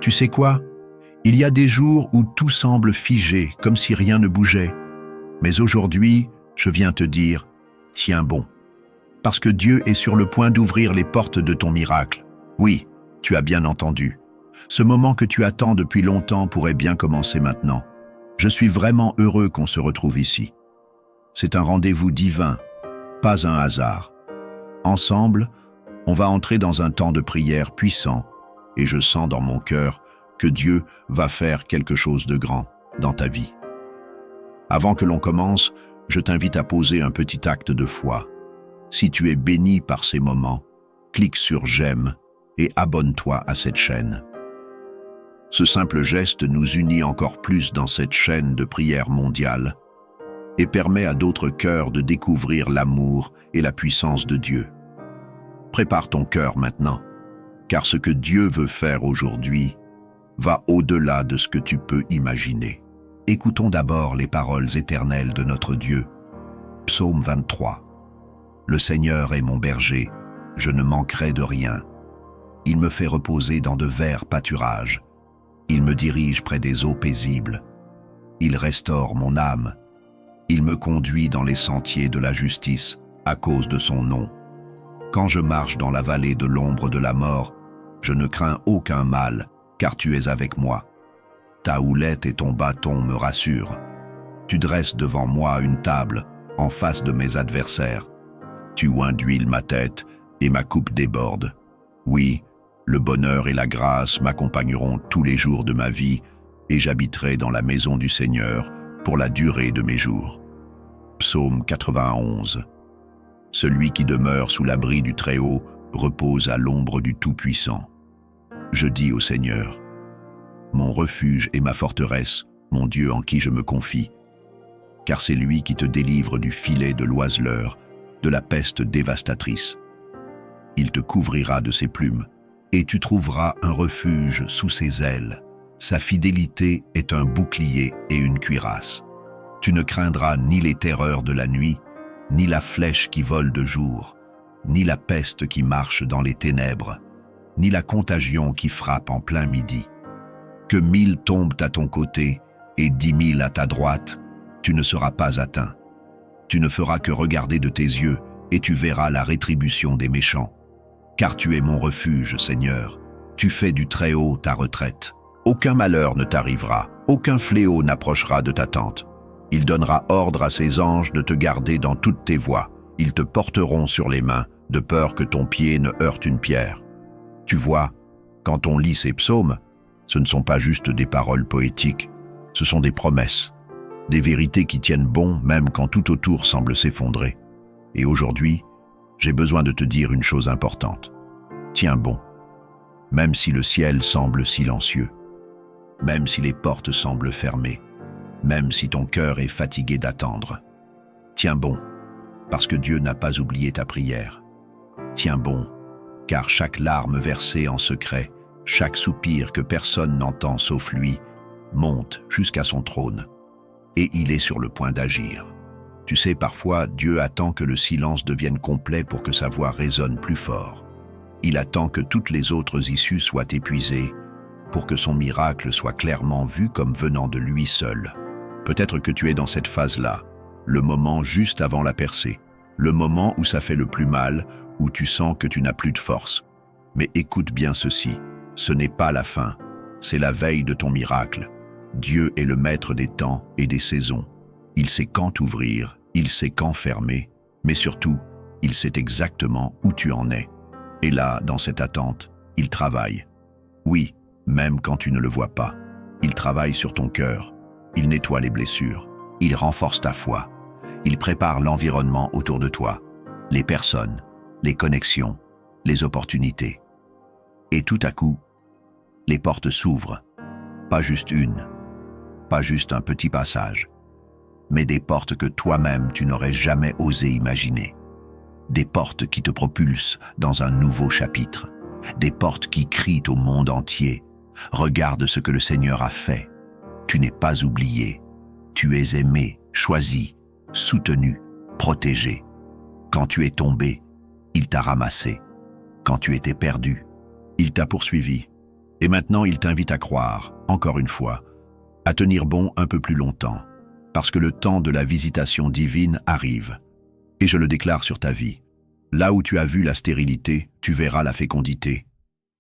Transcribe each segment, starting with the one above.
Tu sais quoi? Il y a des jours où tout semble figé, comme si rien ne bougeait. Mais aujourd'hui, je viens te dire, tiens bon. Parce que Dieu est sur le point d'ouvrir les portes de ton miracle. Oui, tu as bien entendu. Ce moment que tu attends depuis longtemps pourrait bien commencer maintenant. Je suis vraiment heureux qu'on se retrouve ici. C'est un rendez-vous divin, pas un hasard. Ensemble, on va entrer dans un temps de prière puissant et je sens dans mon cœur que Dieu va faire quelque chose de grand dans ta vie. Avant que l'on commence, je t'invite à poser un petit acte de foi. Si tu es béni par ces moments, clique sur j'aime et abonne-toi à cette chaîne. Ce simple geste nous unit encore plus dans cette chaîne de prière mondiale et permet à d'autres cœurs de découvrir l'amour et la puissance de Dieu. Prépare ton cœur maintenant, car ce que Dieu veut faire aujourd'hui va au-delà de ce que tu peux imaginer. Écoutons d'abord les paroles éternelles de notre Dieu. Psaume 23. Le Seigneur est mon berger, je ne manquerai de rien. Il me fait reposer dans de verts pâturages. Il me dirige près des eaux paisibles. Il restaure mon âme. Il me conduit dans les sentiers de la justice à cause de son nom. Quand je marche dans la vallée de l'ombre de la mort, je ne crains aucun mal, car tu es avec moi. Ta houlette et ton bâton me rassurent. Tu dresses devant moi une table en face de mes adversaires. Tu oins d'huile ma tête et ma coupe déborde. Oui, le bonheur et la grâce m'accompagneront tous les jours de ma vie et j'habiterai dans la maison du Seigneur pour la durée de mes jours. Psaume 91. Celui qui demeure sous l'abri du Très-Haut repose à l'ombre du Tout-Puissant. Je dis au Seigneur, mon refuge et ma forteresse, mon Dieu en qui je me confie. Car c'est lui qui te délivre du filet de l'oiseleur, de la peste dévastatrice. Il te couvrira de ses plumes, et tu trouveras un refuge sous ses ailes. Sa fidélité est un bouclier et une cuirasse. Tu ne craindras ni les terreurs de la nuit, ni la flèche qui vole de jour, ni la peste qui marche dans les ténèbres, ni la contagion qui frappe en plein midi. Que 1000 tombent à ton côté et 10 000 à ta droite, tu ne seras pas atteint. Tu ne feras que regarder de tes yeux et tu verras la rétribution des méchants. Car tu es mon refuge, Seigneur. Tu fais du Très-Haut ta retraite. Aucun malheur ne t'arrivera, aucun fléau n'approchera de ta tente. Il donnera ordre à ses anges de te garder dans toutes tes voies. Ils te porteront sur les mains, de peur que ton pied ne heurte une pierre. Tu vois, quand on lit ces psaumes, ce ne sont pas juste des paroles poétiques, ce sont des promesses, des vérités qui tiennent bon même quand tout autour semble s'effondrer. Et aujourd'hui, j'ai besoin de te dire une chose importante. Tiens bon, même si le ciel semble silencieux, même si les portes semblent fermées, même si ton cœur est fatigué d'attendre. Tiens bon, parce que Dieu n'a pas oublié ta prière. Tiens bon, car chaque larme versée en secret, chaque soupir que personne n'entend sauf lui, monte jusqu'à son trône. Et il est sur le point d'agir. Tu sais, parfois, Dieu attend que le silence devienne complet pour que sa voix résonne plus fort. Il attend que toutes les autres issues soient épuisées pour que son miracle soit clairement vu comme venant de lui seul. Peut-être que tu es dans cette phase-là, le moment juste avant la percée, le moment où ça fait le plus mal, où tu sens que tu n'as plus de force. Mais écoute bien ceci, ce n'est pas la fin, c'est la veille de ton miracle. Dieu est le maître des temps et des saisons. Il sait quand ouvrir, il sait quand fermer, mais surtout, il sait exactement où tu en es. Et là, dans cette attente, il travaille. Oui, même quand tu ne le vois pas. Il travaille sur ton cœur. Il nettoie les blessures. Il renforce ta foi. Il prépare l'environnement autour de toi, les personnes, les connexions, les opportunités. Et tout à coup, les portes s'ouvrent. Pas juste une, pas juste un petit passage, mais des portes que toi-même tu n'aurais jamais osé imaginer. Des portes qui te propulsent dans un nouveau chapitre. Des portes qui crient au monde entier. Regarde ce que le Seigneur a fait. Tu n'es pas oublié. Tu es aimé, choisi, soutenu, protégé. Quand tu es tombé, il t'a ramassé. Quand tu étais perdu, il t'a poursuivi. Et maintenant, il t'invite à croire, encore une fois, à tenir bon un peu plus longtemps, parce que le temps de la visitation divine arrive. Et je le déclare sur ta vie. Là où tu as vu la stérilité, tu verras la fécondité.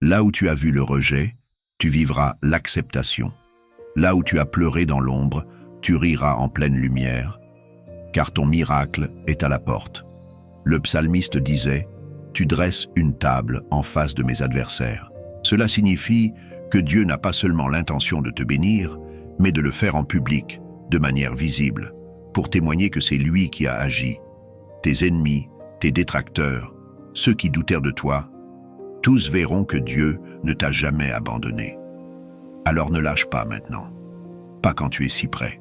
Là où tu as vu le rejet, tu vivras l'acceptation. Là où tu as pleuré dans l'ombre, tu riras en pleine lumière, car ton miracle est à la porte. Le psalmiste disait « Tu dresses une table en face de mes adversaires ». Cela signifie que Dieu n'a pas seulement l'intention de te bénir, mais de le faire en public, de manière visible, pour témoigner que c'est lui qui a agi. Tes ennemis, tes détracteurs, ceux qui doutèrent de toi, tous verront que Dieu ne t'a jamais abandonné. Alors ne lâche pas maintenant, pas quand tu es si près.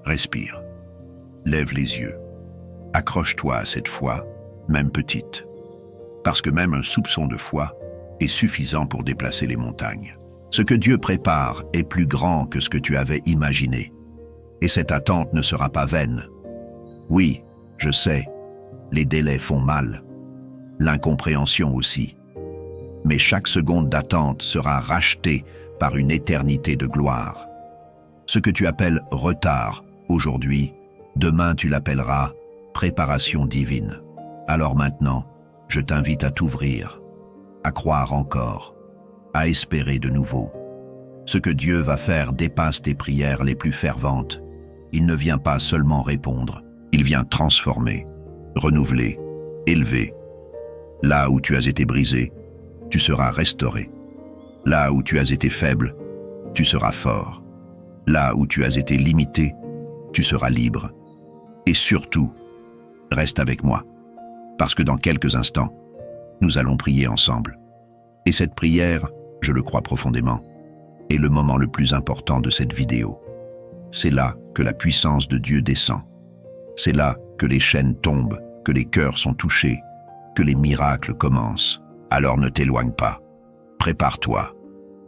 Respire, lève les yeux, accroche-toi à cette foi, même petite, parce que même un soupçon de foi est suffisant pour déplacer les montagnes. Ce que Dieu prépare est plus grand que ce que tu avais imaginé, et cette attente ne sera pas vaine. Oui, je sais, les délais font mal, l'incompréhension aussi, mais chaque seconde d'attente sera rachetée par une éternité de gloire. Ce que tu appelles retard aujourd'hui, demain tu l'appelleras préparation divine. Alors maintenant, je t'invite à t'ouvrir, à croire encore, à espérer de nouveau. Ce que Dieu va faire dépasse tes prières les plus ferventes. Il ne vient pas seulement répondre, il vient transformer, renouveler, élever. Là où tu as été brisé, tu seras restauré. Là où tu as été faible, tu seras fort. Là où tu as été limité, tu seras libre. Et surtout, reste avec moi, parce que dans quelques instants, nous allons prier ensemble. Et cette prière, je le crois profondément, est le moment le plus important de cette vidéo. C'est là que la puissance de Dieu descend. C'est là que les chaînes tombent, que les cœurs sont touchés, que les miracles commencent. Alors ne t'éloigne pas. Prépare-toi.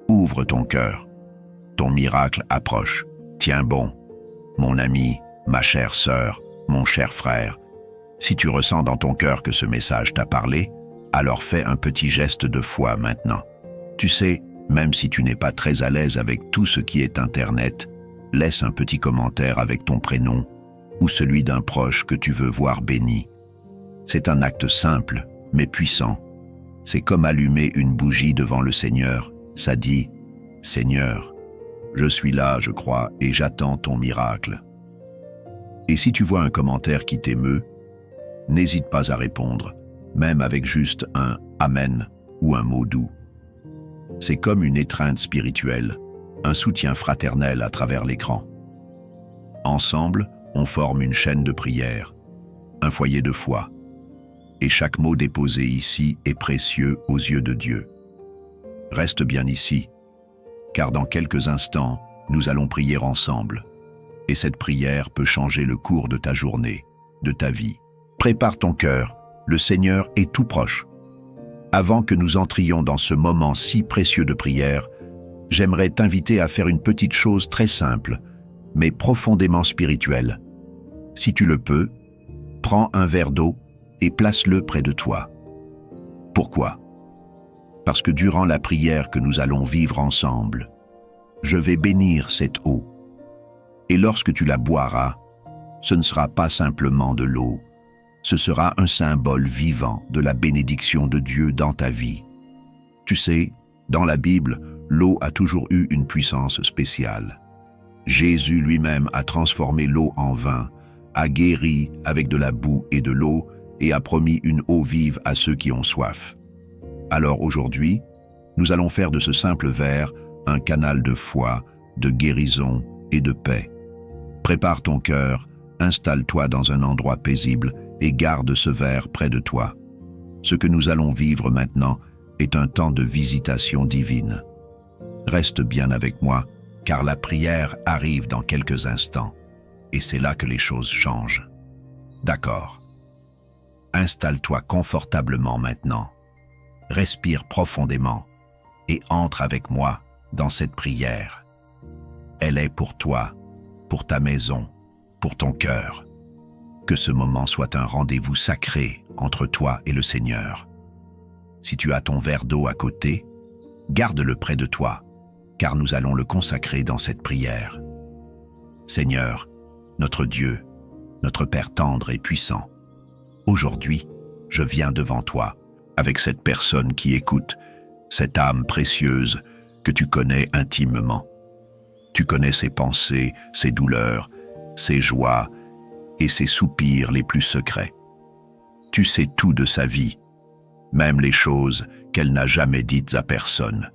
Ouvre ton cœur. Ton miracle approche. Tiens bon. Mon ami, ma chère sœur, mon cher frère, si tu ressens dans ton cœur que ce message t'a parlé, alors fais un petit geste de foi maintenant. Tu sais, même si tu n'es pas très à l'aise avec tout ce qui est Internet, laisse un petit commentaire avec ton prénom ou celui d'un proche que tu veux voir béni. C'est un acte simple, mais puissant. C'est comme allumer une bougie devant le Seigneur. Ça dit « Seigneur, je suis là, je crois, et j'attends ton miracle. » Et si tu vois un commentaire qui t'émeut, n'hésite pas à répondre, même avec juste un « Amen » ou un mot doux. C'est comme une étreinte spirituelle, un soutien fraternel à travers l'écran. Ensemble, on forme une chaîne de prière, un foyer de foi. Et chaque mot déposé ici est précieux aux yeux de Dieu. Reste bien ici, car dans quelques instants, nous allons prier ensemble. Et cette prière peut changer le cours de ta journée, de ta vie. Prépare ton cœur, le Seigneur est tout proche. Avant que nous entrions dans ce moment si précieux de prière, j'aimerais t'inviter à faire une petite chose très simple, mais profondément spirituelle. Si tu le peux, prends un verre d'eau et place-le près de toi. Pourquoi? Parce que durant la prière que nous allons vivre ensemble, je vais bénir cette eau. Et lorsque tu la boiras, ce ne sera pas simplement de l'eau, ce sera un symbole vivant de la bénédiction de Dieu dans ta vie. Tu sais, dans la Bible, l'eau a toujours eu une puissance spéciale. Jésus lui-même a transformé l'eau en vin, a guéri avec de la boue et de l'eau et a promis une eau vive à ceux qui ont soif. Alors aujourd'hui, nous allons faire de ce simple verre un canal de foi, de guérison et de paix. Prépare ton cœur, installe-toi dans un endroit paisible et garde ce verre près de toi. Ce que nous allons vivre maintenant est un temps de visitation divine. Reste bien avec moi, car la prière arrive dans quelques instants, et c'est là que les choses changent. D'accord. Installe-toi confortablement maintenant. Respire profondément et entre avec moi dans cette prière. Elle est pour toi, pour ta maison, pour ton cœur. Que ce moment soit un rendez-vous sacré entre toi et le Seigneur. Si tu as ton verre d'eau à côté, garde-le près de toi, car nous allons le consacrer dans cette prière. Seigneur, notre Dieu, notre Père tendre et puissant, aujourd'hui, je viens devant toi, avec cette personne qui écoute, cette âme précieuse que tu connais intimement. Tu connais ses pensées, ses douleurs, ses joies et ses soupirs les plus secrets. Tu sais tout de sa vie, même les choses qu'elle n'a jamais dites à personne.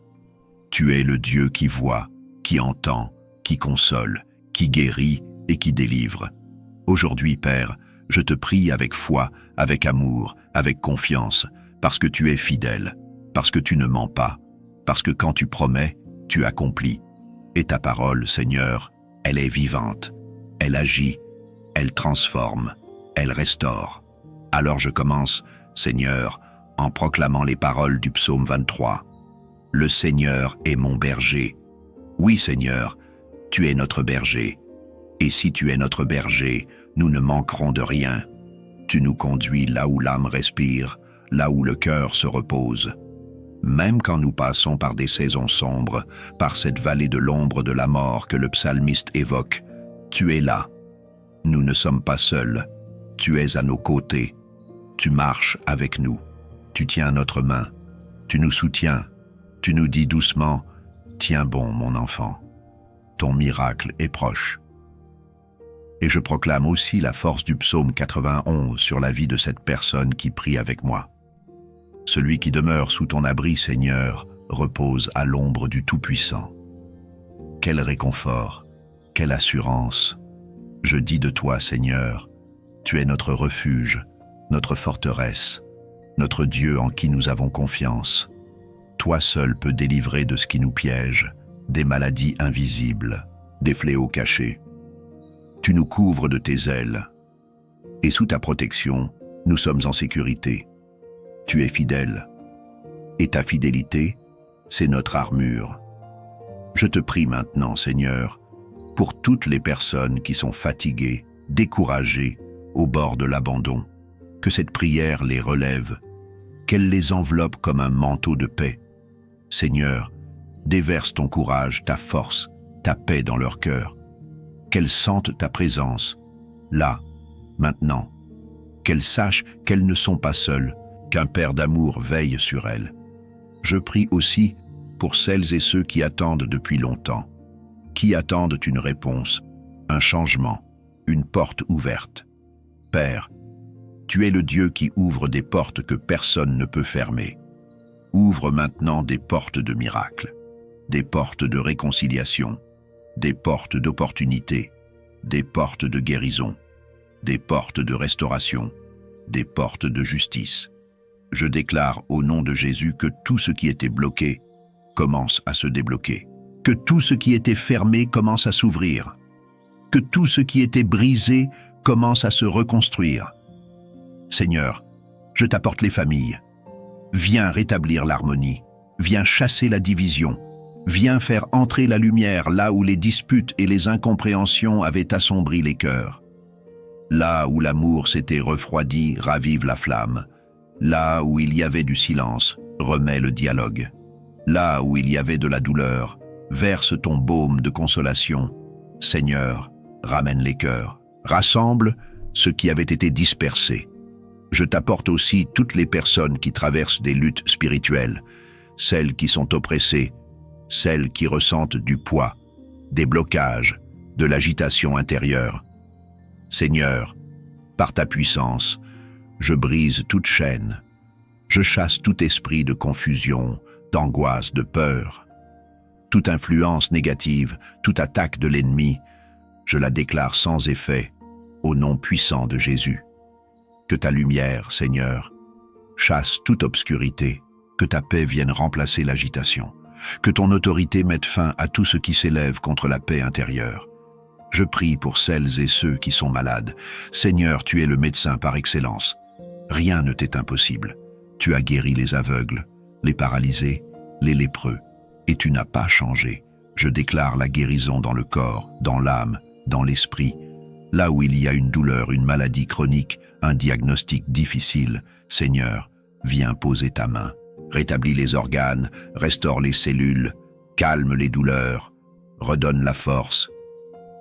Tu es le Dieu qui voit, qui entend, qui console, qui guérit et qui délivre. Aujourd'hui, Père, je te prie avec foi, avec amour, avec confiance, parce que tu es fidèle, parce que tu ne mens pas, parce que quand tu promets, tu accomplis. Et ta parole, Seigneur, elle est vivante, elle agit, elle transforme, elle restaure. Alors je commence, Seigneur, en proclamant les paroles du psaume 23. Le Seigneur est mon berger. Oui, Seigneur, tu es notre berger. Et si tu es notre berger, nous ne manquerons de rien. Tu nous conduis là où l'âme respire, là où le cœur se repose. Même quand nous passons par des saisons sombres, par cette vallée de l'ombre de la mort que le psalmiste évoque, tu es là. Nous ne sommes pas seuls. Tu es à nos côtés. Tu marches avec nous. Tu tiens notre main. Tu nous soutiens. Tu nous dis doucement, « Tiens bon, mon enfant. Ton miracle est proche. » Et je proclame aussi la force du psaume 91 sur la vie de cette personne qui prie avec moi. Celui qui demeure sous ton abri, Seigneur, repose à l'ombre du Tout-Puissant. Quel réconfort, quelle assurance. Je dis de toi, Seigneur, tu es notre refuge, notre forteresse, notre Dieu en qui nous avons confiance. Toi seul peux délivrer de ce qui nous piège, des maladies invisibles, des fléaux cachés. Tu nous couvres de tes ailes, et sous ta protection, nous sommes en sécurité. Tu es fidèle, et ta fidélité, c'est notre armure. Je te prie maintenant, Seigneur, pour toutes les personnes qui sont fatiguées, découragées, au bord de l'abandon, que cette prière les relève, qu'elle les enveloppe comme un manteau de paix. Seigneur, déverse ton courage, ta force, ta paix dans leur cœur, qu'elles sentent ta présence, là, maintenant, qu'elles sachent qu'elles ne sont pas seules, qu'un Père d'amour veille sur elles. Je prie aussi pour celles et ceux qui attendent depuis longtemps, qui attendent une réponse, un changement, une porte ouverte. Père, tu es le Dieu qui ouvre des portes que personne ne peut fermer. Ouvre maintenant des portes de miracles, des portes de réconciliation, des portes d'opportunité, des portes de guérison, des portes de restauration, des portes de justice. Je déclare au nom de Jésus que tout ce qui était bloqué commence à se débloquer, que tout ce qui était fermé commence à s'ouvrir, que tout ce qui était brisé commence à se reconstruire. Seigneur, je t'apporte les familles. Viens rétablir l'harmonie, viens chasser la division, viens faire entrer la lumière là où les disputes et les incompréhensions avaient assombri les cœurs. Là où l'amour s'était refroidi, ravive la flamme. Là où il y avait du silence, remets le dialogue. Là où il y avait de la douleur, verse ton baume de consolation. Seigneur, ramène les cœurs. Rassemble ce qui avait été dispersé. Je t'apporte aussi toutes les personnes qui traversent des luttes spirituelles, celles qui sont oppressées, celles qui ressentent du poids, des blocages, de l'agitation intérieure. Seigneur, par ta puissance, je brise toute chaîne. Je chasse tout esprit de confusion, d'angoisse, de peur. Toute influence négative, toute attaque de l'ennemi, je la déclare sans effet, au nom puissant de Jésus. Que ta lumière, Seigneur, chasse toute obscurité, que ta paix vienne remplacer l'agitation, que ton autorité mette fin à tout ce qui s'élève contre la paix intérieure. Je prie pour celles et ceux qui sont malades. Seigneur, tu es le médecin par excellence. Rien ne t'est impossible. Tu as guéri les aveugles, les paralysés, les lépreux, et tu n'as pas changé. Je déclare la guérison dans le corps, dans l'âme, dans l'esprit. Là où il y a une douleur, une maladie chronique, un diagnostic difficile, Seigneur, viens poser ta main. rétablis les organes, restaure les cellules, calme les douleurs, redonne la force.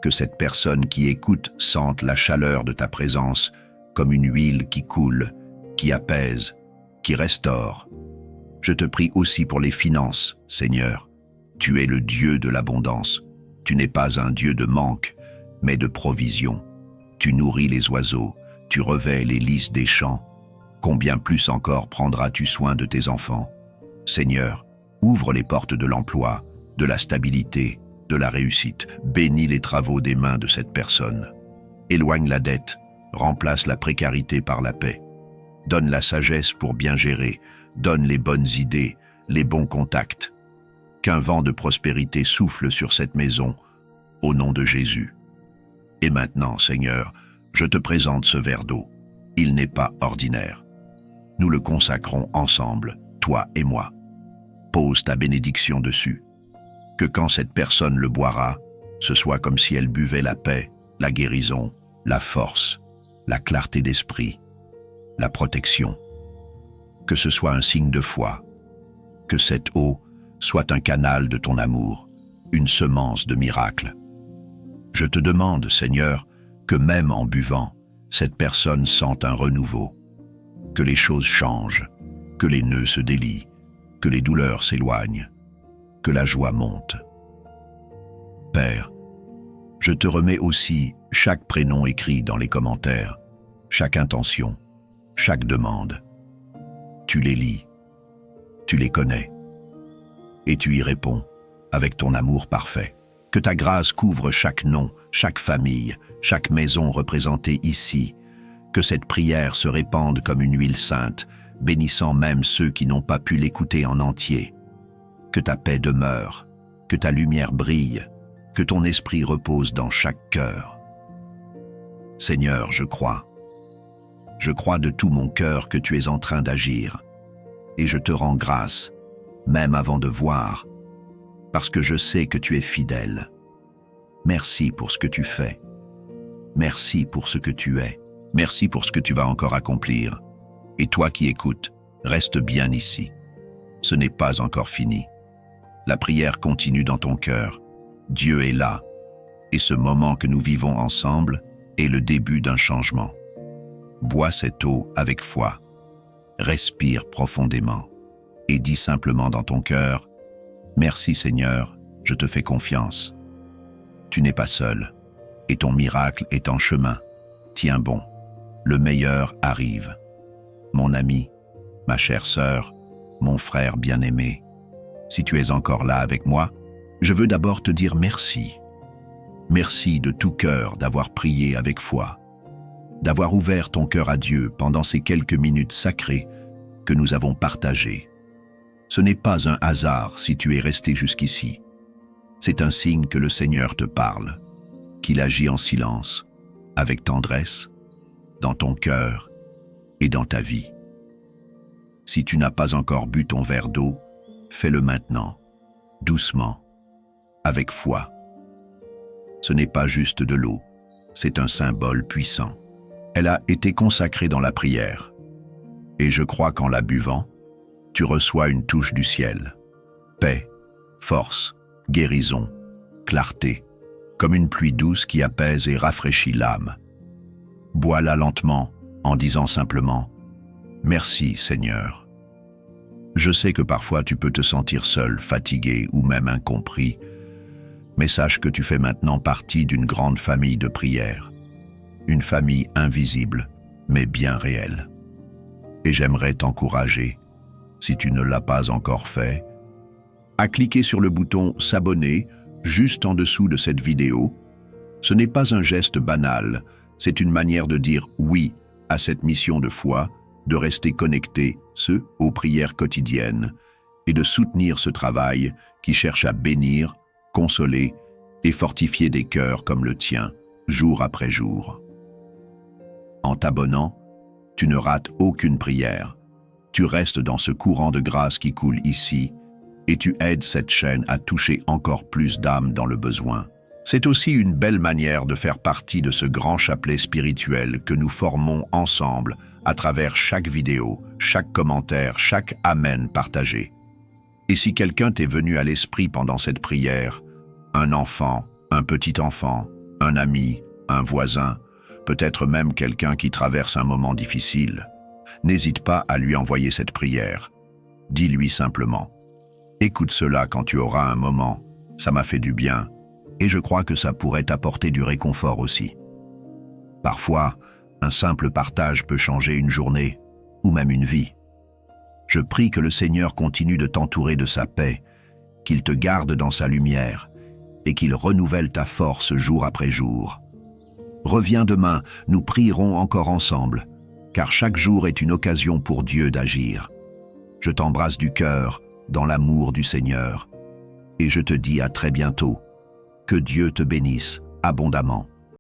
Que cette personne qui écoute sente la chaleur de ta présence comme une huile qui coule, qui apaise, qui restaure. Je te prie aussi pour les finances, Seigneur. Tu es le Dieu de l'abondance. Tu n'es pas un Dieu de manque, mais de provision. Tu nourris les oiseaux, tu revêts les lys des champs. Combien plus encore prendras-tu soin de tes enfants? Seigneur, ouvre les portes de l'emploi, de la stabilité, de la réussite. Bénis les travaux des mains de cette personne. Éloigne la dette, remplace la précarité par la paix. Donne la sagesse pour bien gérer, donne les bonnes idées, les bons contacts. Qu'un vent de prospérité souffle sur cette maison, au nom de Jésus. Et maintenant, Seigneur, je te présente ce verre d'eau. Il n'est pas ordinaire. Nous le consacrons ensemble, toi et moi. Pose ta bénédiction dessus. Que quand cette personne le boira, ce soit comme si elle buvait la paix, la guérison, la force, la clarté d'esprit, la protection. Que ce soit un signe de foi. Que cette eau soit un canal de ton amour, une semence de miracle. Je te demande, Seigneur, que même en buvant, cette personne sente un renouveau. Que les choses changent, que les nœuds se délient, que les douleurs s'éloignent, que la joie monte. Père, je te remets aussi chaque prénom écrit dans les commentaires, chaque intention, chaque demande. Tu les lis, tu les connais, et tu y réponds avec ton amour parfait. Que ta grâce couvre chaque nom, chaque famille, chaque maison représentée ici. Que cette prière se répande comme une huile sainte, bénissant même ceux qui n'ont pas pu l'écouter en entier. Que ta paix demeure, que ta lumière brille, que ton esprit repose dans chaque cœur. Seigneur, je crois de tout mon cœur que tu es en train d'agir, et je te rends grâce, même avant de voir, parce que je sais que tu es fidèle. Merci pour ce que tu fais. Merci pour ce que tu es. Merci pour ce que tu vas encore accomplir. Et toi qui écoutes, reste bien ici. Ce n'est pas encore fini. La prière continue dans ton cœur. Dieu est là. Et ce moment que nous vivons ensemble est le début d'un changement. Bois cette eau avec foi. Respire profondément. Et dis simplement dans ton cœur, « Merci Seigneur, je te fais confiance. Tu n'es pas seul. Et ton miracle est en chemin. Tiens bon. Le meilleur arrive. Mon ami, ma chère sœur, mon frère bien-aimé, si tu es encore là avec moi, je veux d'abord te dire merci. Merci de tout cœur d'avoir prié avec foi, d'avoir ouvert ton cœur à Dieu pendant ces quelques minutes sacrées que nous avons partagées. Ce n'est pas un hasard si tu es resté jusqu'ici. C'est un signe que le Seigneur te parle, qu'il agit en silence, avec tendresse, dans ton cœur et dans ta vie. Si tu n'as pas encore bu ton verre d'eau, fais-le maintenant, doucement, avec foi. Ce n'est pas juste de l'eau, c'est un symbole puissant. Elle a été consacrée dans la prière. Et je crois qu'en la buvant, tu reçois une touche du ciel. Paix, force, guérison, clarté, comme une pluie douce qui apaise et rafraîchit l'âme. Bois-la lentement en disant simplement « Merci Seigneur ». Je sais que parfois tu peux te sentir seul, fatigué ou même incompris, mais sache que tu fais maintenant partie d'une grande famille de prière, une famille invisible, mais bien réelle. Et j'aimerais t'encourager, si tu ne l'as pas encore fait, à cliquer sur le bouton « S'abonner » juste en dessous de cette vidéo. Ce n'est pas un geste banal, c'est une manière de dire oui à cette mission de foi, de rester connecté, aux prières quotidiennes, et de soutenir ce travail qui cherche à bénir, consoler et fortifier des cœurs comme le tien, jour après jour. En t'abonnant, tu ne rates aucune prière. Tu restes dans ce courant de grâce qui coule ici, et tu aides cette chaîne à toucher encore plus d'âmes dans le besoin. C'est aussi une belle manière de faire partie de ce grand chapelet spirituel que nous formons ensemble à travers chaque vidéo, chaque commentaire, chaque amen partagé. Et si quelqu'un t'est venu à l'esprit pendant cette prière, un enfant, un petit enfant, un ami, un voisin, peut-être même quelqu'un qui traverse un moment difficile, n'hésite pas à lui envoyer cette prière. Dis-lui simplement: écoute cela quand tu auras un moment, ça m'a fait du bien, et je crois que ça pourrait t'apporter du réconfort aussi. Parfois, un simple partage peut changer une journée, ou même une vie. Je prie que le Seigneur continue de t'entourer de sa paix, qu'il te garde dans sa lumière, et qu'il renouvelle ta force jour après jour. Reviens demain, nous prierons encore ensemble, car chaque jour est une occasion pour Dieu d'agir. Je t'embrasse du cœur, dans l'amour du Seigneur, et je te dis à très bientôt. Que Dieu te bénisse abondamment.